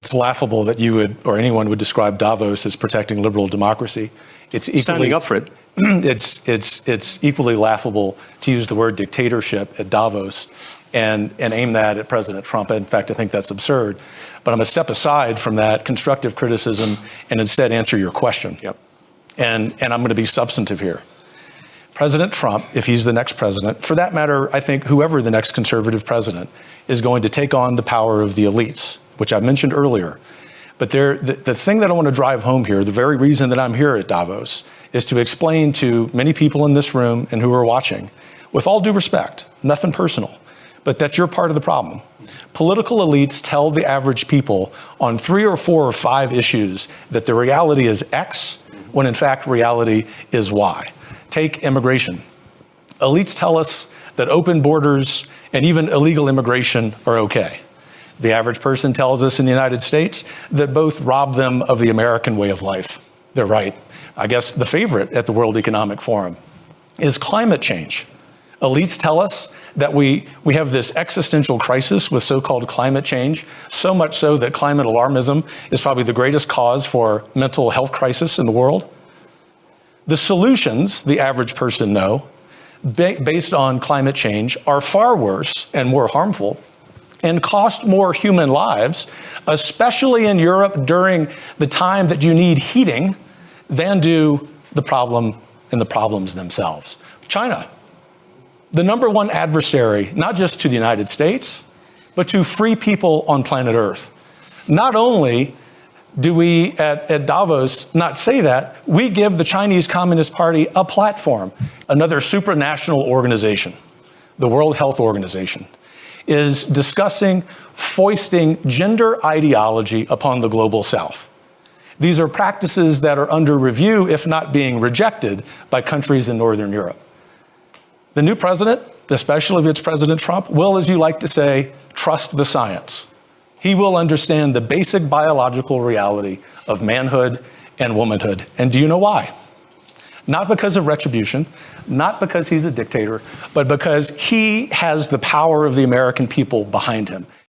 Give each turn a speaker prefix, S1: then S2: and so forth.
S1: It's laughable that you would, or anyone would describe Davos as protecting liberal democracy. It's equally,
S2: standing up for it.
S1: It's equally laughable to use the word dictatorship at Davos and aim that at President Trump. In fact, I think that's absurd. But I'm going to step aside from that constructive criticism and instead answer your question.
S2: Yep.
S1: And I'm going to be substantive here. President Trump, if he's the next president, for that matter, I think whoever the next conservative president is going to take on the power of the elites, which I mentioned earlier. But the thing that I want to drive home here, the very reason that I'm here at Davos, is to explain to many people in this room and who are watching, with all due respect, nothing personal, but that you're part of the problem. Political elites tell the average people on 3 or 4 or 5 issues that the reality is X, when in fact reality is Y. Take immigration. Elites tell us that open borders and even illegal immigration are okay. The average person tells us in the United States that both rob them of the American way of life. They're right. I guess the favorite at the World Economic Forum is climate change. Elites tell us that we have this existential crisis with so-called climate change, so much so that climate alarmism is probably the greatest cause for mental health crisis in the world. The solutions, the average person know, based on climate change are far worse and more harmful and cost more human lives, especially in Europe during the time that you need heating, than do the problem and the problems themselves. China, the #1 adversary, not just to the United States, but to free people on planet Earth. Not only do we at Davos not say that, we give the Chinese Communist Party a platform. Another supranational organization, the World Health Organization, is discussing foisting gender ideology upon the global South. These are practices that are under review, if not being rejected, by countries in Northern Europe. The new president, especially if it's President Trump, will, as you like to say, trust the science. He will understand the basic biological reality of manhood and womanhood. And do you know why? Not because of retribution, not because he's a dictator, but because he has the power of the American people behind him.